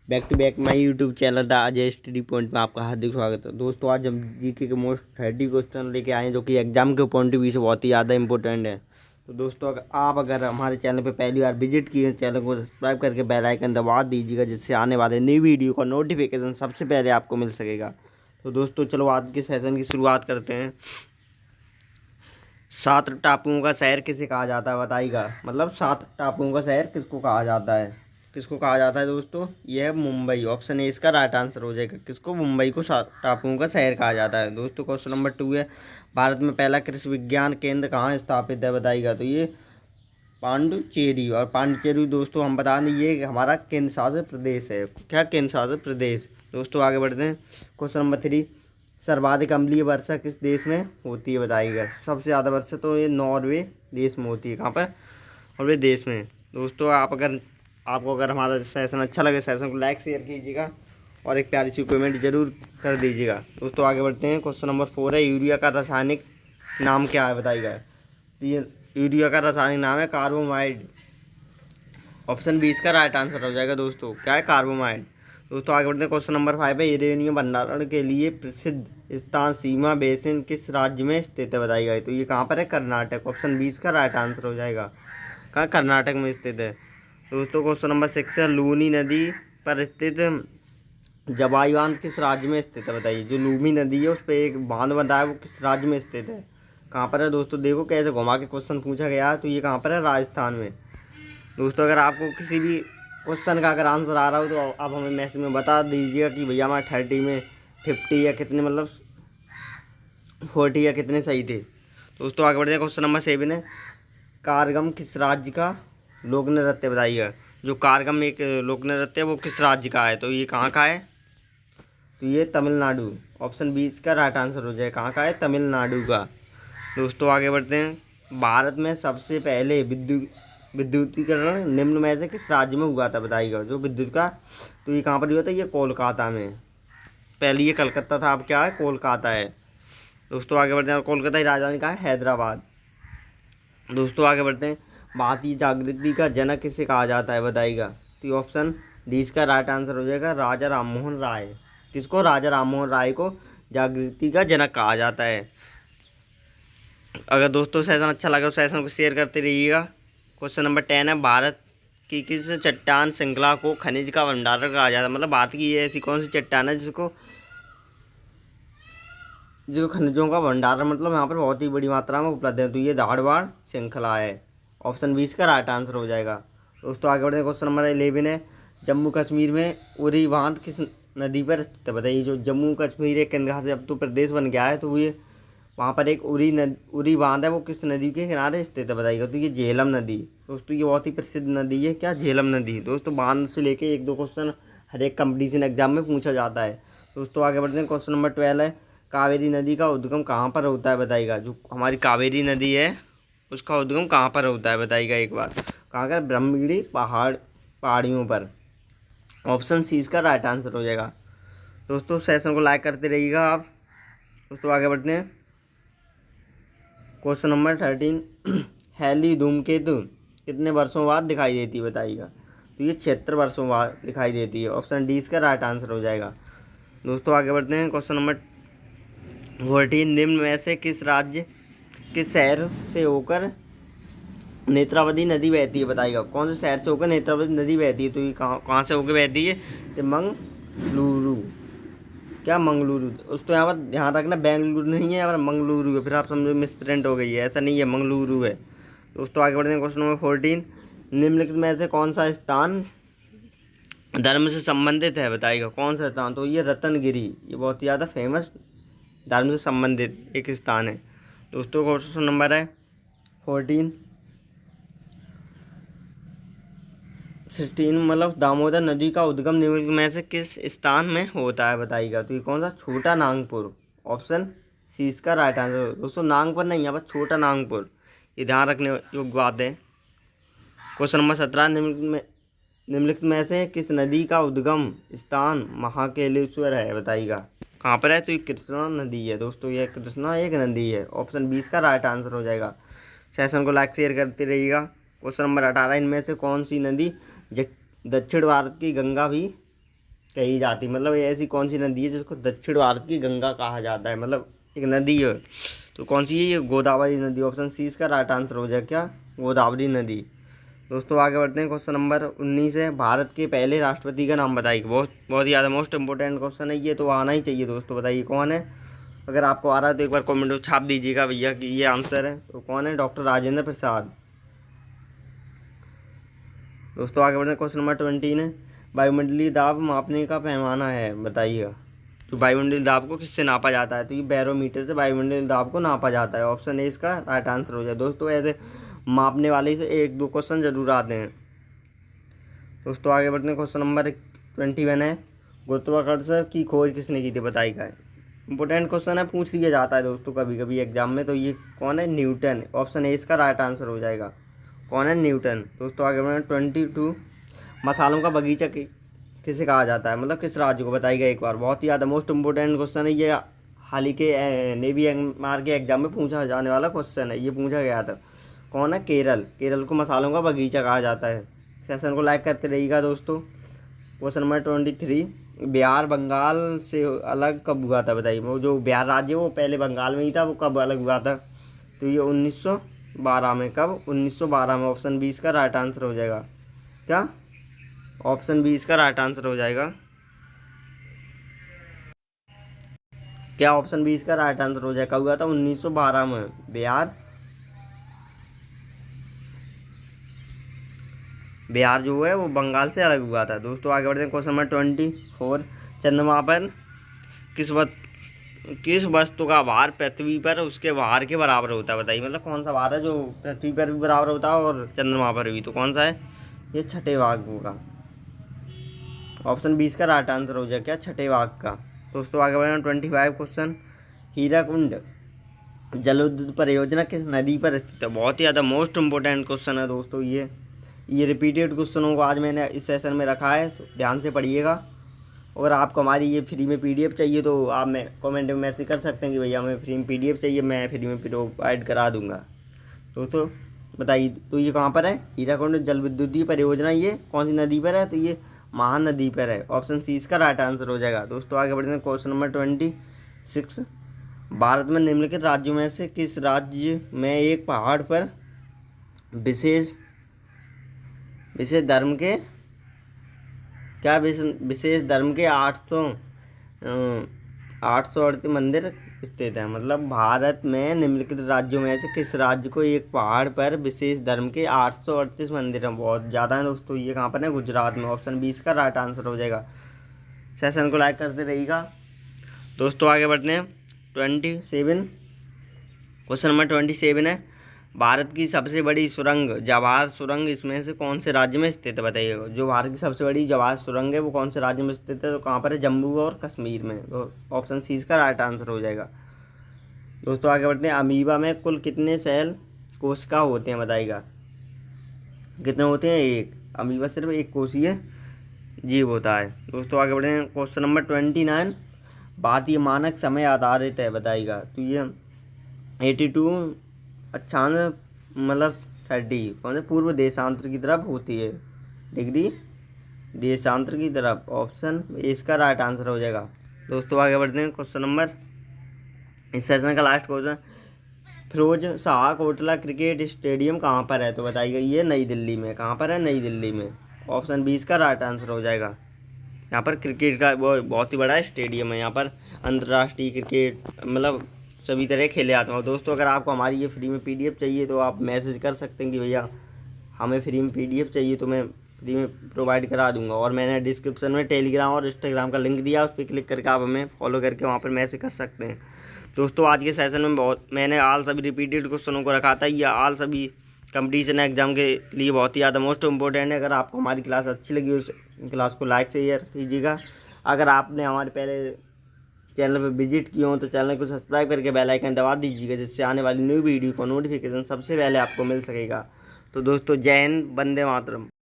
Back to back my YouTube channel the Ajay study point में आपका हार्दिक स्वागत है। दोस्तों आज हम जीके के मोस्ट 30 क्वेश्चन लेके आए हैं जो कि एग्जाम के पॉइंट ऑफ व्यू से बहुत ही ज़्यादा इंपॉर्टेंट है। तो दोस्तों अगर हमारे चैनल पे पहली बार विजिट किए चैनल को सब्सक्राइब करके बेल आइकन दबा दीजिएगा, जिससे आने वाले नई वीडियो का नोटिफिकेशन सबसे पहले आपको मिल सकेगा। तो दोस्तों चलो आज के सेशन की शुरुआत करते हैं। 7 टापुओं का शहर किसे कहा जाता है बताइएगा। मतलब 7 टापुओं का शहर किसको कहा जाता है? किसको कहा जाता है दोस्तों? यह है मुंबई। ऑप्शन ए इसका राइट आंसर हो जाएगा। किसको? मुंबई को 7 टापुओं का शहर कहा जाता है। दोस्तों क्वेश्चन नंबर 2 है, भारत में पहला कृषि विज्ञान केंद्र कहाँ स्थापित है बताइएगा। तो ये पांडुचेरी। और पांडुचेरी दोस्तों हम बता दें ये हमारा केंद्र शासित प्रदेश है। क्या केंद्र शासित प्रदेश? दोस्तों आगे बढ़ते हैं। क्वेश्चन नंबर 3, सर्वाधिक अम्लीय वर्षा किस देश में होती है बताइएगा। सबसे ज़्यादा वर्षा तो ये नॉर्वे देश में होती है। कहाँ पर? नॉर्वे देश में। दोस्तों आपको अगर हमारा सेशन अच्छा लगे, सेशन को लाइक शेयर कीजिएगा और एक प्यारी सी कमेंट जरूर कर दीजिएगा। दोस्तों आगे बढ़ते हैं। क्वेश्चन नंबर 4 है, यूरिया का रासायनिक नाम क्या है बताइएगा। तो ये यूरिया का रासायनिक नाम है कार्बोमाइड। ऑप्शन 20 का राइट आंसर हो जाएगा। दोस्तों क्या है? कार्बोमाइड। दोस्तों आगे बढ़ते हैं। क्वेश्चन नंबर 5 है, यूरेनियम भंडारण के लिए प्रसिद्ध स्थान सीमा बेसिन किस राज्य में स्थित है बताइएगा। तो ये कहाँ पर है? कर्नाटक। ऑप्शन 20 का राइट आंसर हो जाएगा। कहाँ? कर्नाटक में स्थित है। दोस्तों क्वेश्चन नंबर 6 है, लूनी नदी पर स्थित जवाई बांध किस राज्य में स्थित है बताइए। जो लूनी नदी है उस पर एक बांध बंधा है, वो किस राज्य में स्थित है? कहाँ पर है? दोस्तों देखो कैसे घुमा के क्वेश्चन पूछा गया है। तो ये कहाँ पर है? राजस्थान में। दोस्तों अगर आपको किसी भी क्वेश्चन का अगर आंसर आ रहा हो तो आप हमें मैसेज में बता दीजिएगा कि भैया हमारे 30 में 50 या कितने, मतलब 40 या कितने सही थे। दोस्तों आगे बढ़ते हैं। क्वेश्चन नंबर 7 है, कारगम किस राज्य का लोक नृत्य बताइएगा। जो कारगम एक लोक नृत्य है वो किस राज्य का है? तो ये कहाँ का है? तो ये तमिलनाडु। ऑप्शन 20 का राइट आंसर हो जाए। कहाँ का है? तमिलनाडु का। दोस्तों आगे बढ़ते हैं। भारत में सबसे पहले विद्युतीकरण निम्न में से किस राज्य में हुआ था बताइएगा। जो विद्युत का, तो ये कहाँ पर हुआ था? ये कोलकाता में। पहले ये कलकत्ता था, अब क्या है? कोलकाता है। दोस्तों आगे बढ़ते हैं। कोलकाता की राजधानी कहाँ है? हैदराबाद। दोस्तों आगे बढ़ते हैं। भारतीय जागृति का जनक किसे कहा जाता है बताइएगा। तो ये ऑप्शन 20 का राइट आंसर हो जाएगा। राजा राममोहन राय। किसको? राजा राममोहन राय को जागृति का जनक कहा जाता है। अगर दोस्तों सेशन अच्छा लगा तो सेशन को शेयर करते रहिएगा। क्वेश्चन नंबर 10 है, भारत की किस चट्टान श्रृंखला को खनिज का भंडार कहा जाता है। मतलब भारत की ये ऐसी कौन सी चट्टान है जिसको जो खनिजों का भंडार मतलब यहाँ पर बहुत ही बड़ी मात्रा में उपलब्ध है। तो ये धारवाड़ श्रृंखला है। ऑप्शन 20 का राइट आंसर हो जाएगा। दोस्तों आगे बढ़ते हैं। क्वेश्चन नंबर 11 है, जम्मू कश्मीर में उरी बांध किस नदी पर स्थित है बताइए। जो जम्मू कश्मीर एक केंद्र शासित अब तो प्रदेश बन गया है, तो ये वहाँ पर एक उरी बांध है, वो किस नदी के किनारे स्थित है बताइएगा। तो ये झेलम नदी। दोस्तों ये बहुत ही प्रसिद्ध नदी है। क्या? झेलम नदी। दोस्तों बांध से लेके 1-2 क्वेश्चन हर एक कंपटीशन एग्जाम में पूछा जाता है। दोस्तों आगे बढ़ते हैं। क्वेश्चन नंबर 12 है, कावेरी नदी का उद्गम कहाँ पर होता है बताइएगा। जो हमारी कावेरी नदी है उसका उद्गम कहाँ पर होता है बताइएगा एक बार। कहाँ का? ब्रह्मगिरी पहाड़ियों पर। ऑप्शन सी इसका राइट आंसर हो जाएगा। दोस्तों सेशन को लाइक करते रहिएगा आप। दोस्तों आगे बढ़ते हैं। क्वेश्चन नंबर 13, हैली धूमकेतु कितने वर्षों बाद दिखाई देती है बताइएगा। तो ये 76 वर्षों बाद दिखाई देती है। ऑप्शन डी इसका राइट आंसर हो जाएगा। दोस्तों आगे बढ़ते हैं। क्वेश्चन नंबर 14, निम्न में से किस राज्य किस शहर से होकर नेत्रावती नदी बहती है बताइएगा। कौन से शहर से होकर नेत्रावती नदी बहती है? तो ये कहाँ से होकर बहती है? तो मंगलुरु। क्या? मंगलुरु। उसको यहाँ पर ध्यान रखना, बेंगलुरु नहीं है, यहाँ पर मंगलुरु है। फिर आप समझो मिसप्रिंट हो गई है, ऐसा नहीं है, मंगलुरु है। दोस्तों आगे बढ़ते हैं। क्वेश्चन नंबर 14, निम्नलिखित में से कौन सा स्थान धर्म से संबंधित है बताइएगा। कौन सा स्थान? तो ये रतनगिरी। ये बहुत ही ज़्यादा फेमस धर्म से संबंधित एक स्थान है। दोस्तों क्वेश्चन नंबर है 14, 16, मतलब दामोदर नदी का उद्गम निम्नलिखित में से किस स्थान में होता है बताइएगा। तो ये कौन सा? छोटा नागपुर। ऑप्शन सी इसका राइट आंसर। दोस्तों नागपुर नहीं, यहाँ पर छोटा नागपुर। ये ध्यान रखने योग्य बात है। क्वेश्चन नंबर 17, निम्नलिखित में से किस नदी का उद्गम स्थान महाकेलेश्वर है बताइएगा। कहाँ पर है? तो ये कृष्णा नदी है। दोस्तों ये कृष्णा एक नदी है। ऑप्शन 20 का राइट आंसर हो जाएगा। सेशन को लाइक शेयर करते रहिएगा। क्वेश्चन नंबर 18, इनमें से कौन सी नदी दक्षिण भारत की गंगा भी कही जाती, मतलब ये ऐसी कौन सी नदी है जिसको दक्षिण भारत की गंगा कहा जाता है, मतलब एक नदी है, तो कौन सी है ये? गोदावरी नदी। ऑप्शन सी इसका राइट आंसर हो जाए क्या? गोदावरी नदी। दोस्तों आगे बढ़ते हैं। क्वेश्चन नंबर 19 है, भारत के पहले राष्ट्रपति का नाम बताइए। बहुत बहुत ही ज़्यादा मोस्ट इंपॉर्टेंट क्वेश्चन है ये, तो आना ही चाहिए दोस्तों। बताइए कौन है? अगर आपको आ रहा है तो एक बार कमेंट में छाप दीजिएगा भैया कि ये आंसर है। तो कौन है? डॉक्टर राजेंद्र प्रसाद। दोस्तों आगे बढ़ते हैं। क्वेश्चन नंबर 20 है, वायुमंडलीय दाब मापने का पैमाना है, बताइए। तो वायुमंडलीय दाब को किससे नापा जाता है? तो ये बैरोमीटर से वायुमंडलीय दाब को नापा जाता है। ऑप्शन ए इसका राइट आंसर हो जाए। दोस्तों ऐसे मापने वाले से एक दो क्वेश्चन जरूर आते हैं। दोस्तों आगे बढ़ते हैं। क्वेश्चन नंबर 21 है, गुरुत्वाकर्षण की खोज किसने की थी? बताइएगा। इंपॉर्टेंट क्वेश्चन है, पूछ लिया जाता है दोस्तों कभी कभी एग्जाम में। तो ये कौन है? न्यूटन। ऑप्शन ए इसका राइट आंसर हो जाएगा। कौन है? न्यूटन। दोस्तों आगे बढ़े 22, मसालों का बगीचा किसे कहा जाता है, मतलब किस राज्य को? बताइएगा एक बार। बहुत ही ज़्यादा मोस्ट इंपॉर्टेंट क्वेश्चन है ये, हाल ही के नेवी एमआर के एग्जाम में पूछा जाने वाला क्वेश्चन है, ये पूछा गया था। कौन है? केरल। केरल को मसालों का बगीचा कहा जाता है। सेशन को लाइक करते रहिएगा दोस्तों। क्वेश्चन नंबर 23, बिहार बंगाल से अलग कब हुआ था? बताइए। वो जो बिहार राज्य है वो पहले बंगाल में ही था, वो कब अलग हुआ था? तो ये 1912 में। कब? 1912 में। ऑप्शन 20 का राइट आंसर हो जाएगा क्या? ऑप्शन 20 का राइट आंसर हो जाएगा क्या? ऑप्शन 20 का राइट आंसर हो जाएगा। कब हुआ था? 1912 में बिहार जो है वो बंगाल से अलग हुआ था। दोस्तों आगे बढ़ते हैं। क्वेश्चन नंबर 24, चंद्रमा पर किस वस्तु का भार पृथ्वी पर उसके भार के बराबर होता है? बताइए। मतलब कौन सा भार है जो पृथ्वी पर भी बराबर होता है और चंद्रमा पर भी? तो कौन सा है? ये छठे भाग होगा। ऑप्शन 20 का राइट आंसर हो जाएगा क्या? छठे भाग का। दोस्तों आगे बढ़े 25 क्वेश्चन, हीराकुंड जल विद्युत परियोजना किस नदी पर स्थित है? बहुत ही ज़्यादा मोस्ट इंपॉर्टेंट क्वेश्चन है दोस्तों ये रिपीटेड क्वेश्चनों को आज मैंने इस सेशन में रखा है, तो ध्यान से पढ़िएगा। अगर आपको हमारी ये फ्री में पीडीएफ चाहिए तो आप मैं कमेंट में मैसेज कर सकते हैं कि भैया हमें फ्री में पीडीएफ चाहिए, मैं फ्री में प्रोवाइड करा दूंगा। दोस्तों बताइए, तो ये कहाँ पर है? हीराकुंड जल विद्युतीय परियोजना ये कौन सी नदी पर है? तो ये महानदी पर है। ऑप्शन सी इसका राइट आंसर हो जाएगा। दोस्तों आगे बढ़ते हैं। क्वेश्चन नंबर 26, भारत में निम्नलिखित राज्यों में से किस राज्य में एक पहाड़ पर विशेष विशेष धर्म के क्या विशेष धर्म के 838 मंदिर स्थित है? मतलब भारत में निम्नलिखित राज्यों में से किस राज्य को एक पहाड़ पर विशेष धर्म के 838 मंदिर हैं? बहुत ज़्यादा है दोस्तों। ये कहाँ पर है? गुजरात में। ऑप्शन 20 का राइट आंसर हो जाएगा। सेशन को लाइक करते रहिएगा। दोस्तों आगे बढ़ते हैं। 27, क्वेश्चन नंबर 27 है, भारत की सबसे बड़ी सुरंग जवाहर सुरंग इसमें से कौन से राज्य में स्थित है? बताइएगा। जो भारत की सबसे बड़ी जवाहर सुरंग है वो कौन से राज्य में स्थित है? तो कहाँ पर है? जम्मू और कश्मीर में। तो ऑप्शन सी इसका राइट आंसर हो जाएगा। दोस्तों आगे बढ़ते हैं। अमीबा में कुल कितने सेल कोशिका होते हैं? बताइएगा। कितने होते हैं? एक। अमीबा सिर्फ एक कोशीय जीव होता है। दोस्तों आगे बढ़े हैं। क्वेश्चन नंबर 29, भारतीय मानक समय आधारित है, बताइएगा। तो ये 82 98 मतलब 30 कौन से पूर्व देशांतर की तरफ होती है? डिग्री देशांतर की तरफ। ऑप्शन इसका राइट आंसर हो जाएगा। दोस्तों आगे बढ़ते हैं। क्वेश्चन नंबर, इस सेशन का last question, Feroz Shah Kotla cricket stadium कहाँ पर है? तो बताइएगा। ये नई दिल्ली में। कहाँ पर है? नई दिल्ली में। ऑप्शन 20 का राइट आंसर हो जाएगा। यहाँ पर क्रिकेट का बहुत ही बड़ा स्टेडियम है। यहाँ पर अंतर्राष्ट्रीय क्रिकेट मतलब सभी तरह खेले जाते हैं। दोस्तों अगर आपको हमारी ये फ्री में पीडीएफ चाहिए तो आप मैसेज कर सकते हैं कि भैया हमें फ्री में पीडीएफ चाहिए, तो मैं फ्री में प्रोवाइड करा दूंगा। और मैंने डिस्क्रिप्शन में टेलीग्राम और इंस्टाग्राम का लिंक दिया, उस पर क्लिक करके आप हमें फॉलो करके वहाँ पर मैसेज कर सकते हैं। दोस्तों आज के सेशन में मैंने आल सभी रिपीटेड क्वेश्चनों को रखा था। ये आल सभी कंपटीशन एग्जाम के लिए बहुत ही ज़्यादा मोस्ट इम्पोर्टेंट है। अगर आपको हमारी क्लास अच्छी लगी उस क्लास को लाइक शेयर कीजिएगा। अगर आपने हमारे पहले चैनल पर विजिट किए हो तो चैनल को सब्सक्राइब करके बेल आइकन दबा दीजिएगा, जिससे आने वाली न्यू वीडियो को नोटिफिकेशन सबसे पहले आपको मिल सकेगा। तो दोस्तों जय हिंद, वंदे मातरम।